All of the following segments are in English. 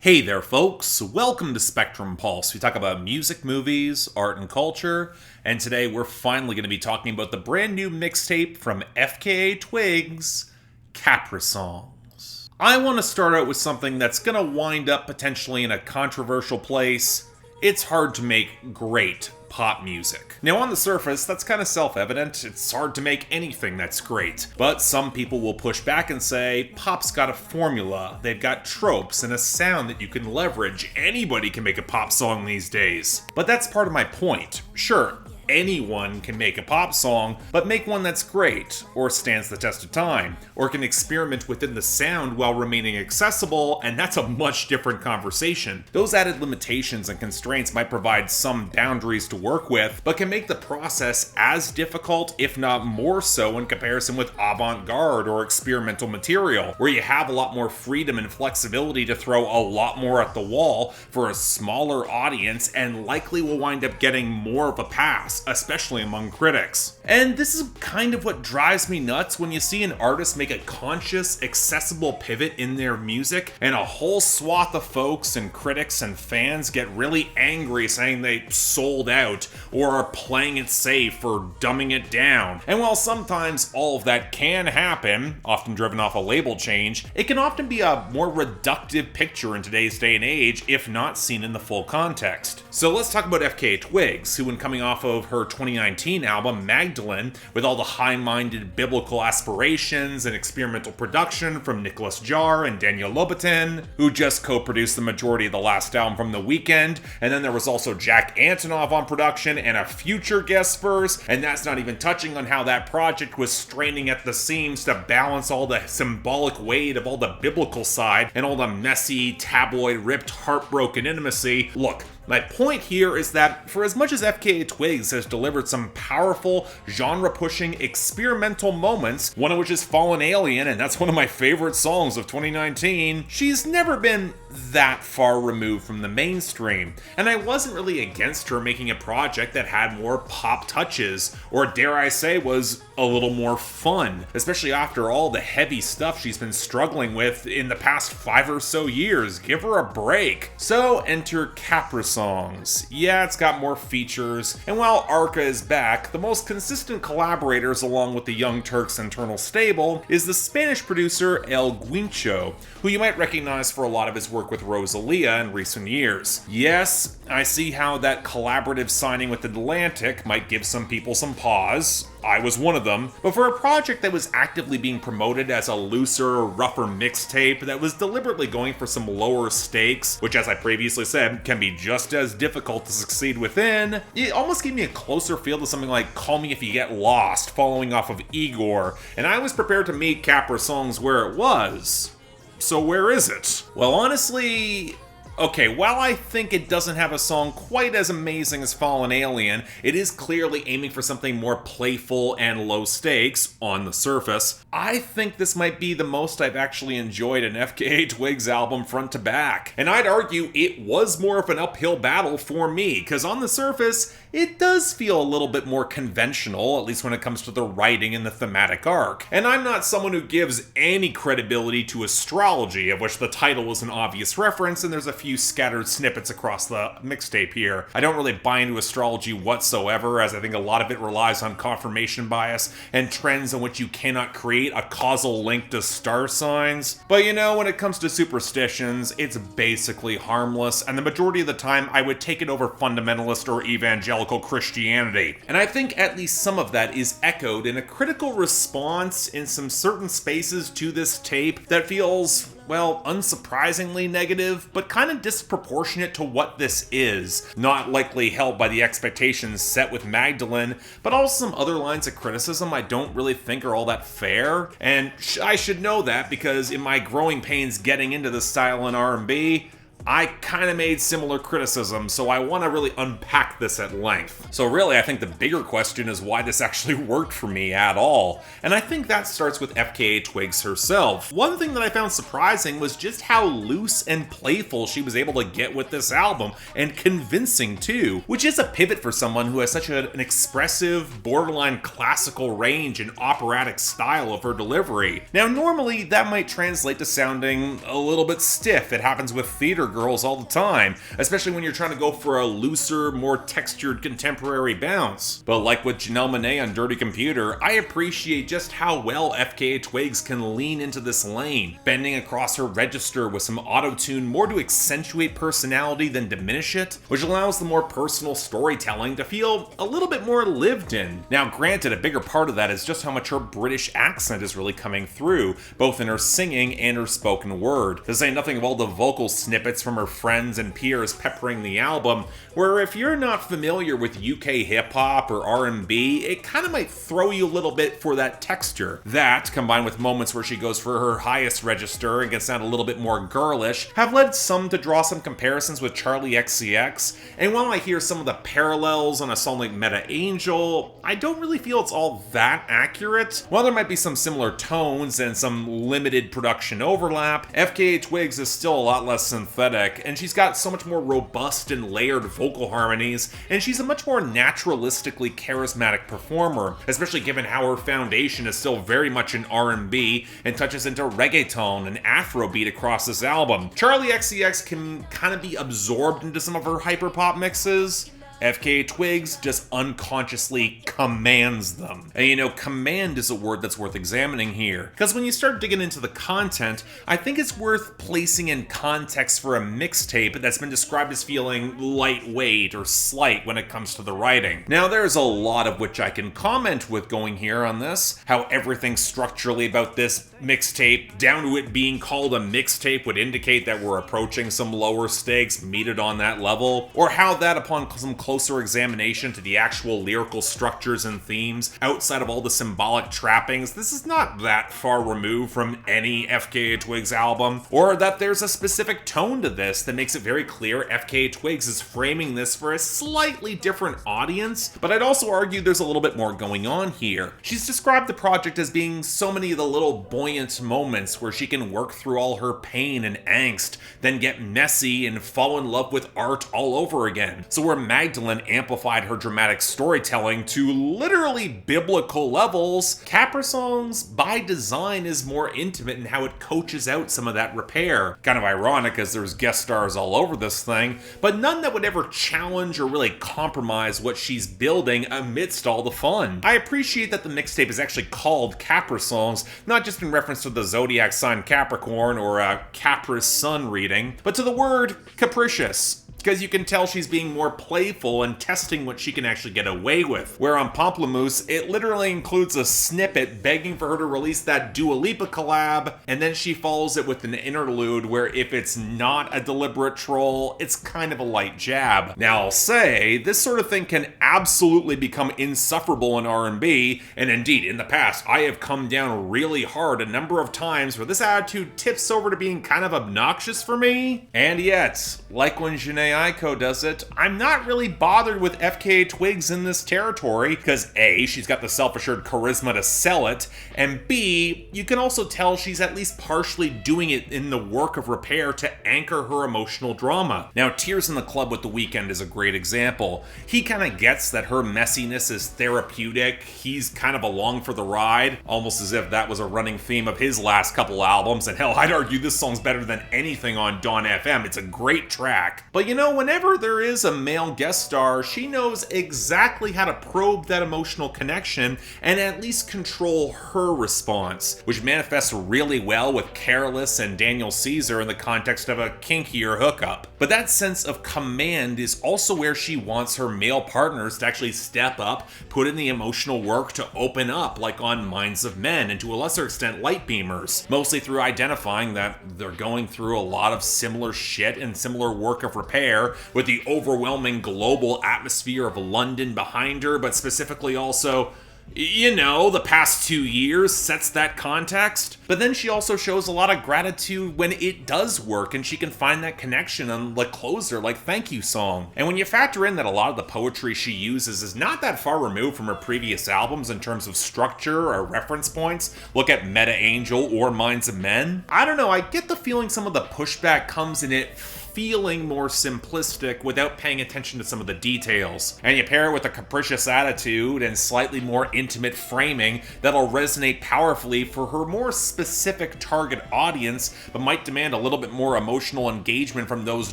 Hey there, folks. Welcome to Spectrum Pulse. We talk about music, movies, art, and culture. And today we're finally going to be talking about the brand new mixtape from FKA Twigs, Caprisongs. I want to start out with something that's going to wind up potentially in a controversial place. It's hard to make great pop music. Now, on the surface, that's kind of self-evident. It's hard to make anything that's great. But some people will push back and say, pop's got a formula. They've got tropes and a sound that you can leverage. Anybody can make a pop song these days. But that's part of my point. Sure, anyone can make a pop song, but make one that's great, or stands the test of time, or can experiment within the sound while remaining accessible, and that's a much different conversation. Those added limitations and constraints might provide some boundaries to work with, but can make the process as difficult, if not more so, in comparison with avant-garde or experimental material, where you have a lot more freedom and flexibility to throw a lot more at the wall for a smaller audience, and likely will wind up getting more of a pass, especially among critics. And this is kind of what drives me nuts when you see an artist make a conscious, accessible pivot in their music, and a whole swath of folks and critics and fans get really angry saying they sold out, or are playing it safe, or dumbing it down. And while sometimes all of that can happen, often driven off a label change, it can often be a more reductive picture in today's day and age, if not seen in the full context. So let's talk about FKA Twigs, who, when coming off of her 2019 album Magdalene, with all the high-minded biblical aspirations and experimental production from Nicholas Jarre and Daniel Lopatin, who just co-produced the majority of the last album from The Weeknd, and then there was also Jack Antonoff on production and a Future guest verse, and that's not even touching on how that project was straining at the seams to balance all the symbolic weight of all the biblical side and all the messy, tabloid, ripped, heartbroken intimacy. Look, my point here is that for as much as FKA Twigs has delivered some powerful, genre-pushing, experimental moments, one of which is Fallen Alien, and that's one of my favorite songs of 2019, she's never been that far removed from the mainstream. And I wasn't really against her making a project that had more pop touches, or dare I say was a little more fun, especially after all the heavy stuff she's been struggling with in the past 5 or so years. Give her a break. So enter Caprisongs. Yeah, it's got more features, and while Arca is back, the most consistent collaborators along with the Young Turks' internal stable is the Spanish producer El Guincho, who you might recognize for a lot of his work with ROSALIA in recent years. Yes, I see how that collaborative signing with Atlantic might give some people some pause. I was one of them, but for a project that was actively being promoted as a looser, rougher mixtape that was deliberately going for some lower stakes, which, as I previously said, can be just as difficult to succeed within, it almost gave me a closer feel to something like Call Me If You Get Lost, following off of Igor, and I was prepared to meet Caprisongs where it was. So where is it? Well, honestly, okay, while I think it doesn't have a song quite as amazing as Fallen Alien, it is clearly aiming for something more playful and low stakes, on the surface. I think this might be the most I've actually enjoyed an FKA Twigs album front to back. And I'd argue it was more of an uphill battle for me, because on the surface, it does feel a little bit more conventional, at least when it comes to the writing and the thematic arc. And I'm not someone who gives any credibility to astrology, of which the title was an obvious reference, and there's a few scattered snippets across the mixtape here. I don't really buy into astrology whatsoever, as I think a lot of it relies on confirmation bias and trends in which you cannot create a causal link to star signs. But you know, when it comes to superstitions, it's basically harmless, and the majority of the time I would take it over fundamentalist or evangelical Christianity. And I think at least some of that is echoed in a critical response in some certain spaces to this tape that feels, well, unsurprisingly negative, but kind of disproportionate to what this is. Not likely held by the expectations set with Magdalene, but also some other lines of criticism I don't really think are all that fair. And I should know that because in my growing pains getting into the style in R&B, I kind of made similar criticisms, so I want to really unpack this at length. So really, I think the bigger question is why this actually worked for me at all. And I think that starts with FKA Twigs herself. One thing that I found surprising was just how loose and playful she was able to get with this album, and convincing too, which is a pivot for someone who has such an expressive, borderline classical range and operatic style of her delivery. Now, normally that might translate to sounding a little bit stiff. It happens with theater girls all the time, especially when you're trying to go for a looser, more textured contemporary bounce. But like with Janelle Monáe on Dirty Computer, I appreciate just how well FKA Twigs can lean into this lane, bending across her register with some autotune more to accentuate personality than diminish it, which allows the more personal storytelling to feel a little bit more lived in. Now granted, a bigger part of that is just how much her British accent is really coming through, both in her singing and her spoken word, to say nothing of all the vocal snippets from her friends and peers peppering the album, where if you're not familiar with UK hip-hop or R&B, it kind of might throw you a little bit for that texture. That, combined with moments where she goes for her highest register and gets sound a little bit more girlish, have led some to draw some comparisons with Charlie XCX, and while I hear some of the parallels on a song like Meta Angel, I don't really feel it's all that accurate. While there might be some similar tones and some limited production overlap, FKA Twigs is still a lot less synthetic, and she's got so much more robust and layered vocal harmonies, and she's a much more naturalistically charismatic performer, especially given how her foundation is still very much in R&B and touches into reggaeton and Afrobeat across this album. Charlie XCX can kind of be absorbed into some of her hyperpop mixes. FKA Twigs just unconsciously commands them. And you know, command is a word that's worth examining here, because when you start digging into the content, I think it's worth placing in context for a mixtape that's been described as feeling lightweight or slight when it comes to the writing. Now, there's a lot of which I can comment with going here on this, how everything structurally about this mixtape, down to it being called a mixtape, would indicate that we're approaching some lower stakes meted on that level, or how that upon some closer examination to the actual lyrical structures and themes, outside of all the symbolic trappings, this is not that far removed from any FKA Twigs album, or that there's a specific tone to this that makes it very clear FKA Twigs is framing this for a slightly different audience, but I'd also argue there's a little bit more going on here. She's described the project as being so many of the little buoyant moments where she can work through all her pain and angst, then get messy and fall in love with art all over again. So where Magdalene amplified her dramatic storytelling to literally biblical levels, Caprisongs by design is more intimate in how it coaches out some of that repair. Kind of ironic as there's guest stars all over this thing, but none that would ever challenge or really compromise what she's building amidst all the fun. I appreciate that the mixtape is actually called Caprisongs, not just in reference to the zodiac sign Capricorn or a Capris sun reading, but to the word capricious, because you can tell she's being more playful and testing what she can actually get away with. Where on Pamplemousse, it literally includes a snippet begging for her to release that Dua Lipa collab, and then she follows it with an interlude where if it's not a deliberate troll, it's kind of a light jab. Now I'll say, this sort of thing can absolutely become insufferable in R&B, and indeed, in the past, I have come down really hard a number of times where this attitude tips over to being kind of obnoxious for me. And yet, like when Jhené Aiko does it, I'm not really bothered with FKA Twigs in this territory, because A, she's got the self-assured charisma to sell it, and B, you can also tell she's at least partially doing it in the work of repair to anchor her emotional drama. Now, Tears in the Club with The Weeknd is a great example. He kind of gets that her messiness is therapeutic, he's kind of along for the ride, almost as if that was a running theme of his last couple albums, and hell, I'd argue this song's better than anything on Dawn FM. It's a great track. But you know, whenever there is a male guest star, she knows exactly how to probe that emotional connection and at least control her response, which manifests really well with Careless and Daniel Caesar in the context of a kinkier hookup. But that sense of command is also where she wants her male partners to actually step up, put in the emotional work to open up, like on Minds of Men, and to a lesser extent Light Beamers, mostly through identifying that they're going through a lot of similar shit and similar work of repair, with the overwhelming global atmosphere of London behind her, but specifically also, you know, the past 2 years sets that context. But then she also shows a lot of gratitude when it does work and she can find that connection on the closer, like Thank You song. And when you factor in that a lot of the poetry she uses is not that far removed from her previous albums in terms of structure or reference points, look at Meta Angel or Minds of Men, I don't know, I get the feeling some of the pushback comes in it feeling more simplistic without paying attention to some of the details. And you pair it with a capricious attitude and slightly more intimate framing that'll resonate powerfully for her more specific target audience, but might demand a little bit more emotional engagement from those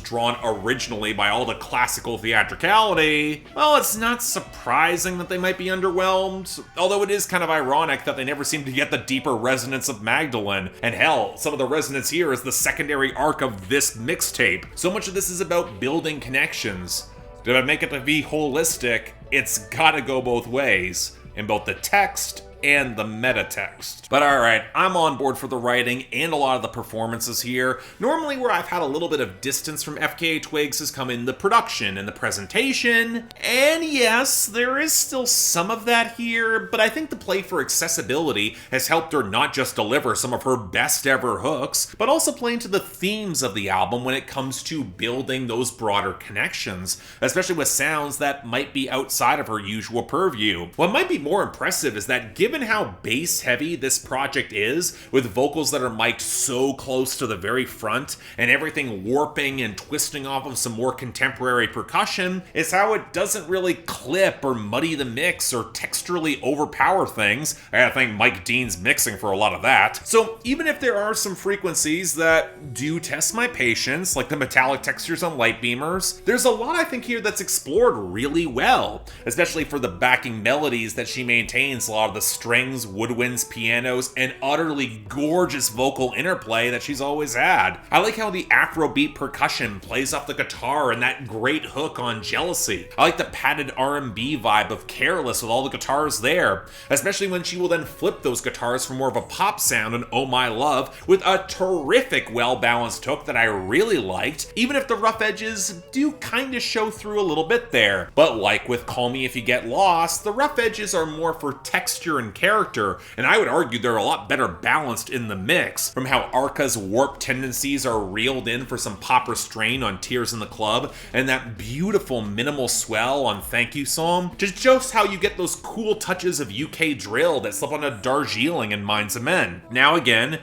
drawn originally by all the classical theatricality. Well, it's not surprising that they might be underwhelmed, although it is kind of ironic that they never seem to get the deeper resonance of Magdalene. And hell, some of the resonance here is the secondary arc of this mixtape. So much of this is about building connections. To make it to be holistic, it's gotta go both ways, in both the text and the meta text. But alright, I'm on board for the writing and a lot of the performances here. Normally where I've had a little bit of distance from FKA Twigs has come in the production and the presentation, and yes, there is still some of that here, but I think the play for accessibility has helped her not just deliver some of her best ever hooks, but also play into the themes of the album when it comes to building those broader connections, especially with sounds that might be outside of her usual purview. What might be more impressive is that given how bass heavy this project is, with vocals that are mic'd so close to the very front, and everything warping and twisting off of some more contemporary percussion, is how it doesn't really clip or muddy the mix or texturally overpower things. I gotta thank Mike Dean's mixing for a lot of that. So even if there are some frequencies that do test my patience, like the metallic textures on light beamers, there's a lot I think here that's explored really well, especially for the backing melodies that she maintains a lot of the strings, woodwinds, pianos, and utterly gorgeous vocal interplay that she's always had. I like how the Afrobeat percussion plays off the guitar and that great hook on Jealousy. I like the padded R&B vibe of Careless with all the guitars there, especially when she will then flip those guitars for more of a pop sound in Oh My Love with a terrific well-balanced hook that I really liked, even if the rough edges do kinda show through a little bit there. But like with Call Me If You Get Lost, the rough edges are more for texture and character, and I would argue they're a lot better balanced in the mix, from how Arca's warped tendencies are reeled in for some pop restraint on Tears in the Club, and that beautiful minimal swell on Thank You Song, to just how you get those cool touches of UK drill that slip onto Darjeeling in Minds of Men. Now again,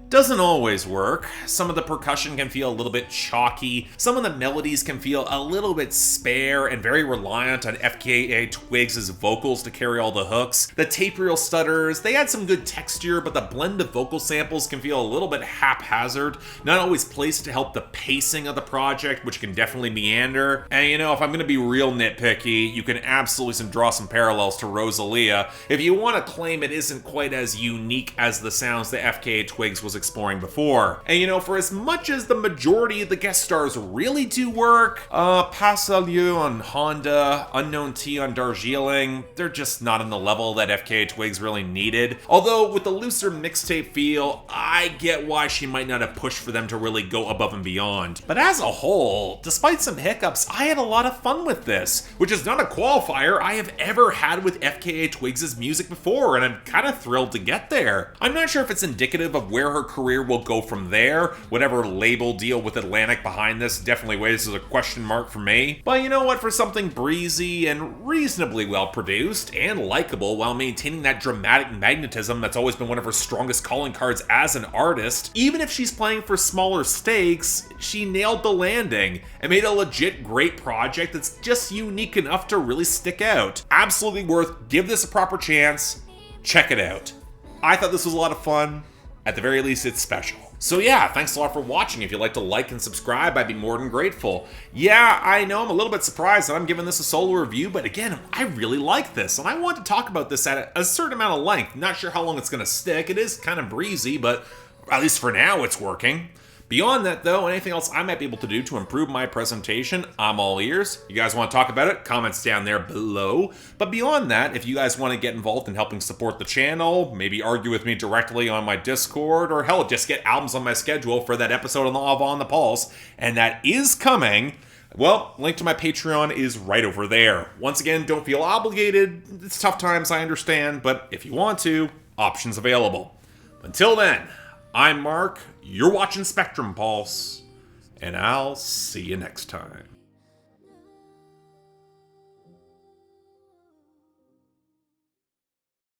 doesn't always work. Some of the percussion can feel a little bit chalky, some of the melodies can feel a little bit spare and very reliant on FKA Twigs' vocals to carry all the hooks. The tape reel stutters, they add some good texture, but the blend of vocal samples can feel a little bit haphazard, not always placed to help the pacing of the project, which can definitely meander. And you know, if I'm gonna be real nitpicky, you can absolutely draw some parallels to ROSALIA if you want to claim it isn't quite as unique as the sounds that FKA Twigs was exploring before. And you know, for as much as the majority of the guest stars really do work, Pas Alieu on Honda, Unknown T on Darjeeling, they're just not on the level that FKA Twigs really needed. Although with the looser mixtape feel, I get why she might not have pushed for them to really go above and beyond. But as a whole, despite some hiccups, I had a lot of fun with this, which is not a qualifier I have ever had with FKA Twigs' music before, and I'm kind of thrilled to get there. I'm not sure if it's indicative of where her career will go from there. Whatever label deal with Atlantic behind this definitely raises a question mark for me. But you know what, for something breezy and reasonably well produced and likable while maintaining that dramatic magnetism that's always been one of her strongest calling cards as an artist, even if she's playing for smaller stakes, she nailed the landing and made a legit great project that's just unique enough to really stick out. Absolutely worth, give this a proper chance, check it out. I thought this was a lot of fun. At the very least, it's special. So yeah, thanks a lot for watching. If you'd like to like and subscribe, I'd be more than grateful. Yeah, I know I'm a little bit surprised that I'm giving this a solo review, but again, I really like this, and I want to talk about this at a certain amount of length. Not sure how long it's going to stick. It is kind of breezy, but at least for now, it's working. Beyond that, though, anything else I might be able to do to improve my presentation, I'm all ears. You guys want to talk about it? Comments down there below. But beyond that, if you guys want to get involved in helping support the channel, maybe argue with me directly on my Discord, or hell, just get albums on my schedule for that episode of On the Pulse, and that is coming, well, link to my Patreon is right over there. Once again, don't feel obligated. It's tough times, I understand, but if you want to, options available. Until then, I'm Mark, you're watching Spectrum Pulse, and I'll see you next time.